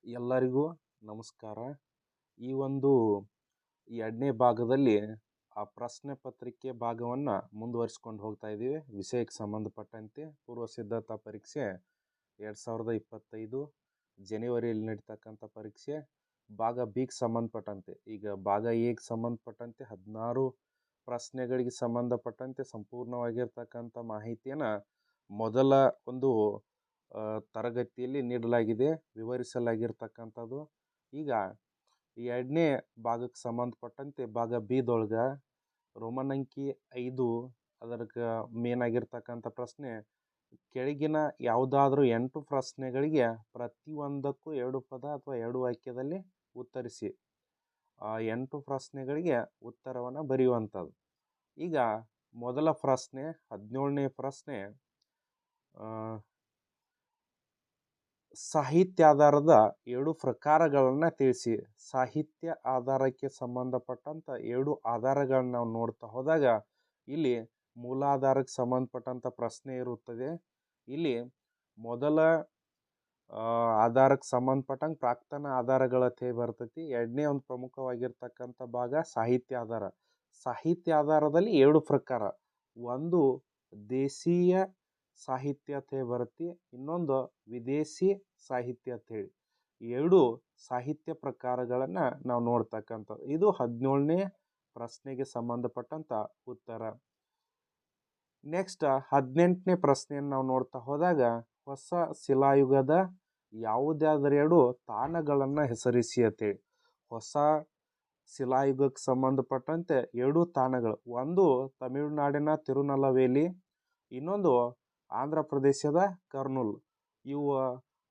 ಎಲ್ಲರಿಗೂ ನಮಸ್ಕಾರ. ಈ ಒಂದು ಎರಡನೇ ಭಾಗದಲ್ಲಿ ಆ ಪ್ರಶ್ನೆ ಪತ್ರಿಕೆ ಭಾಗವನ್ನು ಮುಂದುವರಿಸ್ಕೊಂಡು ಹೋಗ್ತಾ ಇದ್ದೀವಿ. ವಿಷಯಕ್ಕೆ ಸಂಬಂಧಪಟ್ಟಂತೆ ಪೂರ್ವ ಸಿದ್ಧತಾ ಪರೀಕ್ಷೆ 2025 ಜನವರಿಯಲ್ಲಿ ನಡೀತಕ್ಕಂಥ ಪರೀಕ್ಷೆ ಭಾಗ ಬಿಗೆ ಸಂಬಂಧಪಟ್ಟಂತೆ. ಈಗ ಭಾಗ ಎಗೆ ಸಂಬಂಧಪಟ್ಟಂತೆ 16 ಪ್ರಶ್ನೆಗಳಿಗೆ ಸಂಬಂಧಪಟ್ಟಂತೆ ಸಂಪೂರ್ಣವಾಗಿರ್ತಕ್ಕಂಥ ಮಾಹಿತಿಯನ್ನು ಮೊದಲ ಒಂದು ತರಗತಿಯಲ್ಲಿ ನೀಡಲಾಗಿದೆ, ವಿವರಿಸಲಾಗಿರ್ತಕ್ಕಂಥದ್ದು. ಈಗ ಈ ಎರಡನೇ ಭಾಗಕ್ಕೆ ಸಂಬಂಧಪಟ್ಟಂತೆ ಭಾಗ ಬಿದೊಳಗೆ ರೋಮನ್ ಅಂಕಿ 5 ಅದಕ್ಕೆ ಮೇನ್ ಆಗಿರ್ತಕ್ಕಂಥ ಪ್ರಶ್ನೆ, ಕೆಳಗಿನ ಯಾವುದಾದ್ರೂ 8 ಪ್ರಶ್ನೆಗಳಿಗೆ ಪ್ರತಿಯೊಂದಕ್ಕೂ 2 ಪದ ಅಥವಾ 2 ವಾಕ್ಯದಲ್ಲಿ ಉತ್ತರಿಸಿ. ಆ 8 ಪ್ರಶ್ನೆಗಳಿಗೆ ಉತ್ತರವನ್ನು ಬರೆಯುವಂಥದ್ದು. ಈಗ ಮೊದಲ ಪ್ರಶ್ನೆ 17ನೇ ಪ್ರಶ್ನೆ, ಸಾಹಿತ್ಯ ಆಧಾರದ 7 ಪ್ರಕಾರಗಳನ್ನು ತಿಳಿಸಿ. ಸಾಹಿತ್ಯ ಆಧಾರಕ್ಕೆ ಸಂಬಂಧಪಟ್ಟಂಥ 7 ಆಧಾರಗಳನ್ನ ನಾವು ನೋಡ್ತಾ ಹೋದಾಗ ಇಲ್ಲಿ ಮೂಲಾಧಾರಕ್ಕೆ ಸಂಬಂಧಪಟ್ಟಂಥ ಪ್ರಶ್ನೆ ಇರುತ್ತದೆ. ಇಲ್ಲಿ ಮೊದಲ ಆಧಾರಕ್ಕೆ ಸಂಬಂಧಪಟ್ಟಂಗೆ ಪ್ರಾಕ್ತನ ಆಧಾರಗಳ ಬರ್ತೈತಿ. ಎರಡನೇ ಒಂದು ಪ್ರಮುಖವಾಗಿರ್ತಕ್ಕಂಥ ಭಾಗ ಸಾಹಿತ್ಯ ಆಧಾರ. ಸಾಹಿತ್ಯ ಆಧಾರದಲ್ಲಿ 2 ಪ್ರಕಾರ, ಒಂದು ದೇಶೀಯ ಸಾಹಿತ್ಯ ಅಂತ ಬರುತ್ತೆ, ಇನ್ನೊಂದು ವಿದೇಶಿ ಸಾಹಿತ್ಯ ಅಂತ ಹೇಳಿ 2 ಸಾಹಿತ್ಯ ಪ್ರಕಾರಗಳನ್ನು ನಾವು ನೋಡ್ತಕ್ಕಂಥದ್ದು. ಇದು 17ನೇ ಪ್ರಶ್ನೆಗೆ ಸಂಬಂಧಪಟ್ಟಂಥ ಉತ್ತರ. ನೆಕ್ಸ್ಟ್ 18ನೇ ಪ್ರಶ್ನೆಯನ್ನು ನಾವು ನೋಡ್ತಾ ಹೋದಾಗ, ಹೊಸ ಶಿಲಾಯುಗದ ಯಾವುದಾದ್ರೂ 2 ತಾಣಗಳನ್ನು ಹೆಸರಿಸಿ ಅಂತೇಳಿ. ಹೊಸ ಶಿಲಾಯುಗಕ್ಕೆ ಸಂಬಂಧಪಟ್ಟಂತೆ 2 ತಾಣಗಳು, ಒಂದು ತಮಿಳುನಾಡಿನ ತಿರುನಲ್ಲವೇಲಿ, ಇನ್ನೊಂದು ಆಂಧ್ರ ಪ್ರದೇಶದ ಕರ್ನೂಲ್. ಇವು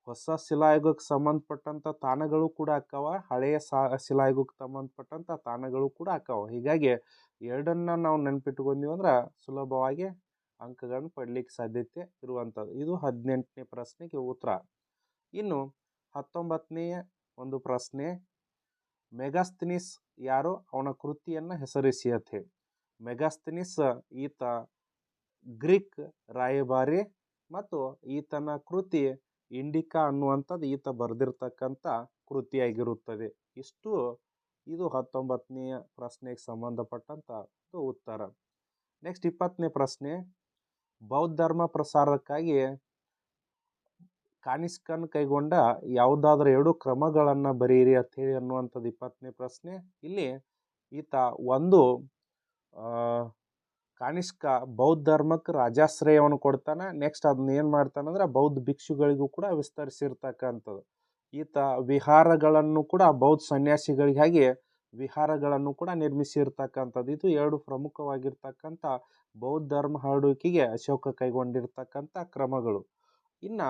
ಹೊಸ ಶಿಲಾಯುಗಕ್ಕೆ ಸಂಬಂಧಪಟ್ಟಂಥ ತಾಣಗಳು ಕೂಡ ಆಕ್ಕವ, ಹಳೆಯ ಶಿಲಾಯುಗಕ್ಕೆ ಸಂಬಂಧಪಟ್ಟಂಥ ತಾಣಗಳು ಕೂಡ ಆಕ್ಕವ. ಹೀಗಾಗಿ ಎರಡನ್ನ ನಾವು ನೆನಪಿಟ್ಕೊಂಡೀವಿ ಅಂದ್ರೆ ಸುಲಭವಾಗಿ ಅಂಕಗಳನ್ನು ಪಡಲಿಕ್ಕೆ ಸಾಧ್ಯತೆ ಇರುವಂಥದ್ದು. ಇದು 18ನೇ ಪ್ರಶ್ನೆಗೆ ಉತ್ತರ. ಇನ್ನು 19ನೆಯ ಒಂದು ಪ್ರಶ್ನೆ, ಮೆಗಾಸ್ಥೆನೀಸ್ ಯಾರು, ಅವನ ಕೃತಿಯನ್ನು ಹೆಸರಿಸಿ ಅಂತ ಹೇಳಿ. ಮೆಗಾಸ್ಥೆನೀಸ್ ಈತ ಗ್ರೀಕ್ ರಾಯಭಾರಿ ಮತ್ತು ಈತನ ಕೃತಿ ಇಂಡಿಕಾ ಅನ್ನುವಂಥದ್ದು ಈತ ಬರೆದಿರ್ತಕ್ಕಂಥ ಕೃತಿಯಾಗಿರುತ್ತದೆ. ಇದು 19ನೆಯ ಪ್ರಶ್ನೆಗೆ ಸಂಬಂಧಪಟ್ಟಂಥ ಉತ್ತರ. ನೆಕ್ಸ್ಟ್ 20ನೇ ಪ್ರಶ್ನೆ, ಬೌದ್ಧ ಧರ್ಮ ಪ್ರಸಾರಕ್ಕಾಗಿ ಕಾನಿಷ್ಕನ್ ಕೈಗೊಂಡ ಯಾವುದಾದ್ರೂ 2 ಕ್ರಮಗಳನ್ನು ಬರೆಯಿರಿ ಅಂತ ಹೇಳಿ ಅನ್ನುವಂಥದ್ದು 20ನೇ ಪ್ರಶ್ನೆ. ಇಲ್ಲಿ ಈತ ಒಂದು ಕಾನಿಷ್ಕ ಬೌದ್ಧ ಧರ್ಮಕ್ಕೆ ರಾಜಾಶ್ರಯವನ್ನು ಕೊಡ್ತಾನೆ. ನೆಕ್ಸ್ಟ್ ಅದನ್ನ ಏನು ಮಾಡ್ತಾನಂದ್ರೆ ಬೌದ್ಧ ಭಿಕ್ಷುಗಳಿಗೂ ಕೂಡ ವಿಸ್ತರಿಸಿರ್ತಕ್ಕಂಥದ್ದು. ಈತ ವಿಹಾರಗಳನ್ನು ಕೂಡ ಬೌದ್ಧ ಸನ್ಯಾಸಿಗಳಿಗಾಗಿ ವಿಹಾರಗಳನ್ನು ಕೂಡ ನಿರ್ಮಿಸಿರ್ತಕ್ಕಂಥದ್ದು. ಇದು 2 ಪ್ರಮುಖವಾಗಿರ್ತಕ್ಕಂಥ ಬೌದ್ಧ ಧರ್ಮ ಹರಡುವಿಕೆಗೆ ಅಶೋಕ ಕೈಗೊಂಡಿರ್ತಕ್ಕಂಥ ಕ್ರಮಗಳು. ಇನ್ನು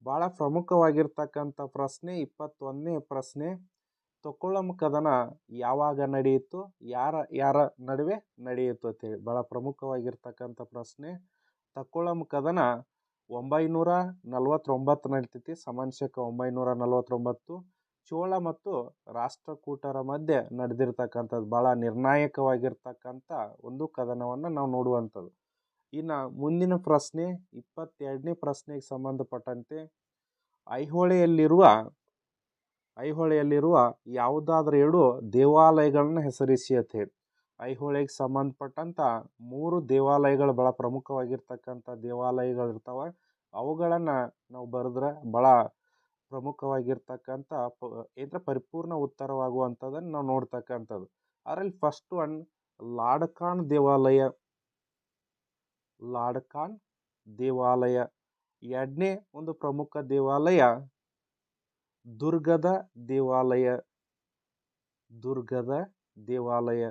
ಭಾಳ ಪ್ರಮುಖವಾಗಿರ್ತಕ್ಕಂಥ ಪ್ರಶ್ನೆ 21ನೇ ಪ್ರಶ್ನೆ, ತೊಕೊಳಂ ಕದನ ಯಾವಾಗ ನಡೆಯಿತು, ಯಾರ ನಡುವೆ ನಡೆಯಿತು ಅಂತೇಳಿ. ಭಾಳ ಪ್ರಮುಖವಾಗಿರ್ತಕ್ಕಂಥ ಪ್ರಶ್ನೆ. ತೊಕೊಳಂ ಕದನ 949 ನಡೀತೈತಿ, ಸಮಾನಶಕ 949. ಚೋಳ ಮತ್ತು ರಾಷ್ಟ್ರಕೂಟರ ಮಧ್ಯೆ ನಡೆದಿರ್ತಕ್ಕಂಥದ್ದು. ಭಾಳ ನಿರ್ಣಾಯಕವಾಗಿರ್ತಕ್ಕಂಥ ಒಂದು ಕದನವನ್ನು ನಾವು ನೋಡುವಂಥದ್ದು. ಇನ್ನು ಮುಂದಿನ ಪ್ರಶ್ನೆ 22ನೇ ಪ್ರಶ್ನೆಗೆ ಸಂಬಂಧಪಟ್ಟಂತೆ, ಐಹೊಳೆಯಲ್ಲಿರುವ ಯಾವುದಾದ್ರೂ 2 ದೇವಾಲಯಗಳನ್ನ ಹೆಸರಿಸಿ ಅಂತ ಹೇಳಿ. ಐಹೊಳೆಗೆ ಸಂಬಂಧಪಟ್ಟಂಥ 3 ದೇವಾಲಯಗಳು ಭಾಳ ಪ್ರಮುಖವಾಗಿರ್ತಕ್ಕಂಥ ದೇವಾಲಯಗಳಿರ್ತಾವೆ. ಅವುಗಳನ್ನು ನಾವು ಬರೆದ್ರೆ ಭಾಳ ಪ್ರಮುಖವಾಗಿರ್ತಕ್ಕಂಥ ಪರಿಪೂರ್ಣ ಉತ್ತರವಾಗುವಂಥದ್ದನ್ನು ನಾವು ನೋಡ್ತಕ್ಕಂಥದ್ದು. ಅದರಲ್ಲಿ ಫಸ್ಟ್ ಒನ್ ಲಾಡ್ಕಾನ್ ದೇವಾಲಯ. ಎರಡನೇ ಒಂದು ಪ್ರಮುಖ ದೇವಾಲಯ ದುರ್ಗದ ದೇವಾಲಯ.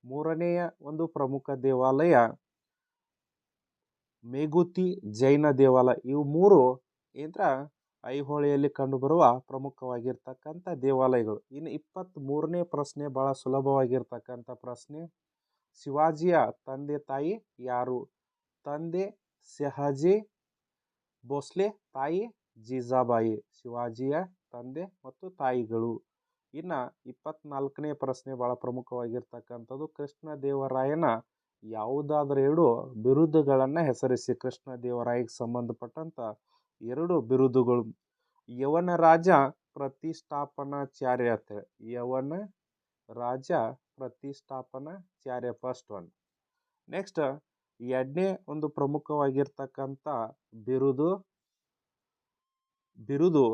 ಮೂರನೆಯ ಒಂದು ಪ್ರಮುಖ ದೇವಾಲಯ ಮೇಗುತಿ ಜೈನ ದೇವಾಲಯ. ಇವು 3 ಐಹೊಳೆಯಲ್ಲಿ ಕಂಡುಬರುವ ಪ್ರಮುಖವಾಗಿರ್ತಕ್ಕಂಥ ದೇವಾಲಯಗಳು. ಇನ್ನು 23ನೇ ಪ್ರಶ್ನೆ ಭಾಳ ಸುಲಭವಾಗಿರ್ತಕ್ಕಂಥ ಪ್ರಶ್ನೆ, ಶಿವಾಜಿಯ ತಂದೆ ತಾಯಿ ಯಾರು? ತಂದೆ ಶಹಾಜಿ ಭೋಸ್ಲೆ, ತಾಯಿ ಜೀಜಾಬಾಯಿ. ಶಿವಾಜಿಯ ತಂದೆ ಮತ್ತು ತಾಯಿಗಳು. ಇನ್ನು 24ನೇ ಪ್ರಶ್ನೆ ಭಾಳ ಪ್ರಮುಖವಾಗಿರ್ತಕ್ಕಂಥದ್ದು, ಕೃಷ್ಣದೇವರಾಯನ ಯಾವುದಾದ್ರೂ 2 ಬಿರುದುಗಳನ್ನು ಹೆಸರಿಸಿ. ಕೃಷ್ಣದೇವರಾಯಗೆ ಸಂಬಂಧಪಟ್ಟಂಥ 2 ಬಿರುದುಗಳು. ಯವನ ರಾಜ ಪ್ರತಿಷ್ಠಾಪನಾಚಾರ್ಯ ಅಂತೇಳಿ. ಯವನ ರಾಜ ಪ್ರತಿಷ್ಠಾಪನಾಚಾರ್ಯ ಫಸ್ಟ್ ಒನ್. ನೆಕ್ಸ್ಟ್ ಎರಡನೇ ಒಂದು ಪ್ರಮುಖವಾಗಿರ್ತಕ್ಕಂಥ ಬಿರುದು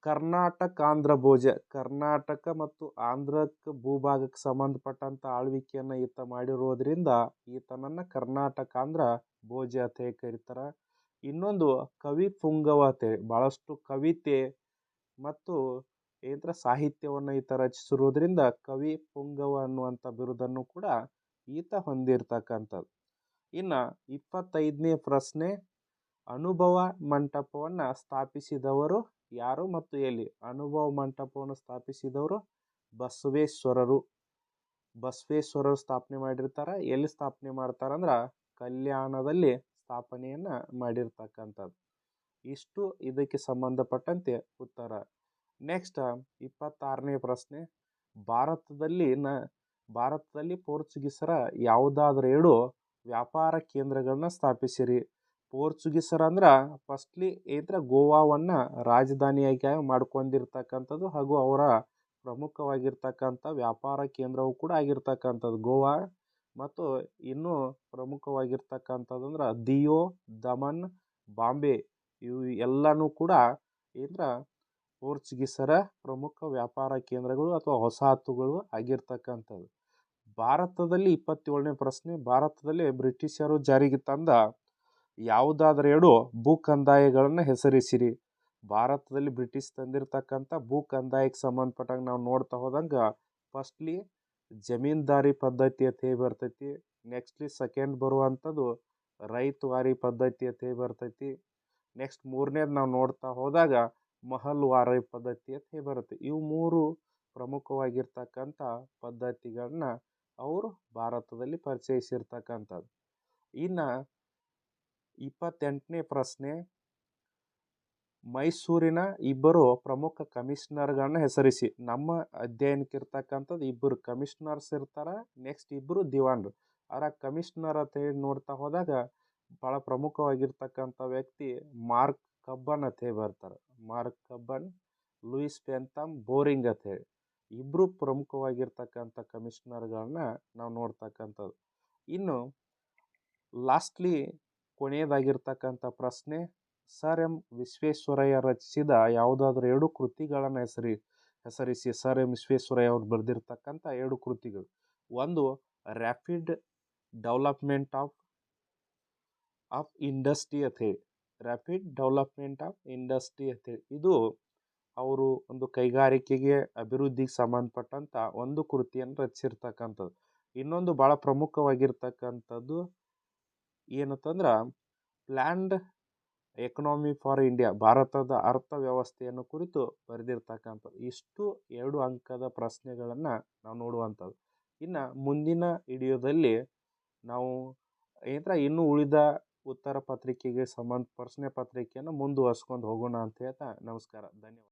ಕರ್ನಾಟಕಾಂಧ್ರ ಭೋಜ. ಕರ್ನಾಟಕ ಮತ್ತು ಆಂಧ್ರಕ್ಕೆ ಭೂಭಾಗಕ್ಕೆ ಸಂಬಂಧಪಟ್ಟಂತ ಆಳ್ವಿಕೆಯನ್ನ ಈತ ಮಾಡಿರೋದ್ರಿಂದ ಈತನನ್ನ ಕರ್ನಾಟಕಾಂಧ್ರ ಭೋಜ ಅಂತ ಹೇಳಿ ಕರೀತಾರ. ಇನ್ನೊಂದು ಕವಿ ಪುಂಗವ ಅಂತೇಳಿ, ಬಹಳಷ್ಟು ಕವಿತೆ ಮತ್ತು ಸಾಹಿತ್ಯವನ್ನ ಈತ ರಚಿಸಿರೋದ್ರಿಂದ ಕವಿ ಪುಂಗವ ಅನ್ನುವಂಥ ಬಿರುದನ್ನು ಕೂಡ ಈತ ಹೊಂದಿರತಕ್ಕಂಥದ್ದು. ಇನ್ನ 25ನೇ ಪ್ರಶ್ನೆ, ಅನುಭವ ಮಂಟಪವನ್ನ ಸ್ಥಾಪಿಸಿದವರು ಯಾರು ಮತ್ತು ಎಲ್ಲಿ? ಅನುಭವ ಮಂಟಪವನ್ನು ಸ್ಥಾಪಿಸಿದವರು ಬಸವೇಶ್ವರರು. ಬಸವೇಶ್ವರರು ಸ್ಥಾಪನೆ ಮಾಡಿರ್ತಾರ. ಎಲ್ಲಿ ಸ್ಥಾಪನೆ ಮಾಡ್ತಾರಂದ್ರ ಕಲ್ಯಾಣದಲ್ಲಿ ಸ್ಥಾಪನೆಯನ್ನ ಮಾಡಿರ್ತಕ್ಕಂಥದ್ದು. ಇಷ್ಟು ಇದಕ್ಕೆ ಸಂಬಂಧಪಟ್ಟಂತೆ ಉತ್ತರ. ನೆಕ್ಸ್ಟ್ 26ನೇ ಪ್ರಶ್ನೆ, ಭಾರತದಲ್ಲಿ ಪೋರ್ಚುಗೀಸರ ಯಾವುದಾದ್ರೂ 2 ವ್ಯಾಪಾರ ಕೇಂದ್ರಗಳನ್ನ ಸ್ಥಾಪಿಸಿರಿ. ಪೋರ್ಚುಗೀಸರ ಅಂದ್ರ ಫಸ್ಟ್ಲಿ ಗೋವಾವನ್ನ ರಾಜಧಾನಿಯಾಗಿ ಮಾಡ್ಕೊಂಡಿರ್ತಕ್ಕಂಥದ್ದು ಹಾಗೂ ಅವರ ಪ್ರಮುಖವಾಗಿರ್ತಕ್ಕಂಥ ವ್ಯಾಪಾರ ಕೇಂದ್ರವು ಕೂಡ ಆಗಿರ್ತಕ್ಕಂಥದ್ದು ಗೋವಾ. ಮತ್ತು ಇನ್ನೂ ಪ್ರಮುಖವಾಗಿರ್ತಕ್ಕಂಥದ್ದಂದ್ರ ದಿಯೋ, ದಮನ್, ಬಾಂಬೆ ಇವು ಎಲ್ಲನೂ ಕೂಡ ಪೋರ್ಚುಗೀಸರ ಪ್ರಮುಖ ವ್ಯಾಪಾರ ಕೇಂದ್ರಗಳು ಅಥವಾ ವಸಾಹತುಗಳು ಆಗಿರ್ತಕ್ಕಂಥದ್ದು. ಭಾರತದಲ್ಲಿ 27ನೇ ಪ್ರಶ್ನೆ, ಭಾರತದಲ್ಲಿ ಬ್ರಿಟಿಷರು ಜಾರಿಗೆ ತಂದ ಯಾವುದಾದ್ರೂ 2 ಭೂ ಕಂದಾಯಗಳನ್ನ ಹೆಸರಿಸಿರಿ. ಭಾರತದಲ್ಲಿ ಬ್ರಿಟಿಷ್ ತಂದಿರತಕ್ಕಂಥ ಭೂ ಕಂದಾಯಕ್ಕೆ ಸಂಬಂಧಪಟ್ಟಂಗೆ ನಾವು ನೋಡ್ತಾ ಹೋದಂಗ ಫಸ್ಟ್ಲಿ ಜಮೀನ್ದಾರಿ ಪದ್ಧತಿ ಅಂತ ಹೇಳಿ ಬರ್ತೈತಿ. ನೆಕ್ಸ್ಟ್ಲಿ ಸೆಕೆಂಡ್ ಬರುವಂಥದ್ದು ರೈತವಾರಿ ಪದ್ಧತಿ ಅಂತ ಹೇಳಿ ಬರ್ತೈತಿ. ನೆಕ್ಸ್ಟ್ 3ನೇದು ನಾವು ನೋಡ್ತಾ ಹೋದಾಗ ಮಹಲ್ವಾರಿ ಪದ್ಧತಿ ಅಂತ ಹೇಳಿ ಬರುತ್ತೆ. ಇವು 3 ಪ್ರಮುಖವಾಗಿರ್ತಕ್ಕಂಥ ಪದ್ಧತಿಗಳನ್ನ ಅವರು ಭಾರತದಲ್ಲಿ ಪರಿಚಯಿಸಿರ್ತಕ್ಕಂಥದ್ದು. ಇನ್ನ 28ನೇ ಪ್ರಶ್ನೆ, ಮೈಸೂರಿನ 2 ಪ್ರಮುಖ ಕಮಿಷನರ್ಗಳನ್ನ ಹೆಸರಿಸಿ. ನಮ್ಮ ಅಧ್ಯಯನಕ್ಕೆ ಇರ್ತಕ್ಕಂಥದ್ದು 2 ಕಮಿಷನರ್ಸ್ ಇರ್ತಾರ, ನೆಕ್ಸ್ಟ್ 2 ದಿವಾನ್ರು. ಅವರ ಕಮಿಷನರ್ ಅಂತ ಹೇಳಿ ನೋಡ್ತಾ ಹೋದಾಗ ಬಹಳ ಪ್ರಮುಖವಾಗಿರ್ತಕ್ಕಂಥ ವ್ಯಕ್ತಿ ಮಾರ್ಕ್ ಕಬ್ಬನ್ ಅಂತ ಹೇಳಿ ಬರ್ತಾರೆ. ಮಾರ್ಕ್ ಕಬ್ಬನ್, ಲೂಯಿಸ್ ಪೆಂಥಮ್ ಬೋರಿಂಗ್ ಅಂತ ಹೇಳಿ 2 ಪ್ರಮುಖವಾಗಿರ್ತಕ್ಕಂಥ ಕಮಿಷನರ್ಗಳನ್ನ ನಾವು ನೋಡ್ತಕ್ಕಂಥದ್ದು. ಇನ್ನು ಲಾಸ್ಟ್ಲಿ ಕೊನೆಯದಾಗಿರ್ತಕ್ಕಂಥ ಪ್ರಶ್ನೆ, ಸರ್ ಎಂ ವಿಶ್ವೇಶ್ವರಯ್ಯ ರಚಿಸಿದ ಯಾವುದಾದ್ರೂ 2 ಕೃತಿಗಳನ್ನ ಹೆಸರಿಸಿ. ಸರ್ ಎಂ ವಿಶ್ವೇಶ್ವರಯ್ಯ ಅವರು ಬರೆದಿರ್ತಕ್ಕಂಥ 2 ಕೃತಿಗಳು. ಒಂದು ರ್ಯಾಪಿಡ್ ಡೆವಲಪ್ಮೆಂಟ್ ಆಫ್ ಇಂಡಸ್ಟ್ರಿ ಅಂತ ಹೇಳಿ. ರ್ಯಾಪಿಡ್ ಡೆವಲಪ್ಮೆಂಟ್ ಆಫ್ ಇಂಡಸ್ಟ್ರಿ ಅಂತ ಹೇಳಿ ಇದು ಅವರು ಒಂದು ಕೈಗಾರಿಕೆಗೆ ಅಭಿವೃದ್ಧಿಗೆ ಸಂಬಂಧಪಟ್ಟಂತ ಒಂದು ಕೃತಿಯನ್ನು ರಚಿಸಿರ್ತಕ್ಕಂಥದ್ದು. ಇನ್ನೊಂದು ಬಹಳ ಪ್ರಮುಖವಾಗಿರ್ತಕ್ಕಂಥದ್ದು ಏನಂತಂದ್ರ ಪ್ಲ್ಯಾನ್ಡ್ ಎಕನಾಮಿ ಫಾರ್ ಇಂಡಿಯಾ, ಭಾರತದ ಅರ್ಥವ್ಯವಸ್ಥೆಯನ್ನು ಕುರಿತು ಬರೆದಿರ್ತಕ್ಕಂಥದ್ದು. ಇಷ್ಟು 2 ಅಂಕದ ಪ್ರಶ್ನೆಗಳನ್ನು ನಾವು ನೋಡುವಂಥದ್ದು. ಇನ್ನು ಮುಂದಿನ ವಿಡಿಯೋದಲ್ಲಿ ನಾವು ಇನ್ನೂ ಉಳಿದ ಉತ್ತರ ಪತ್ರಿಕೆಗೆ ಪ್ರಶ್ನೆ ಪತ್ರಿಕೆಯನ್ನು ಮುಂದುವರ್ಸ್ಕೊಂಡು ಹೋಗೋಣ ಅಂತ ಹೇಳ್ತಾ ನಮಸ್ಕಾರ, ಧನ್ಯವಾದ.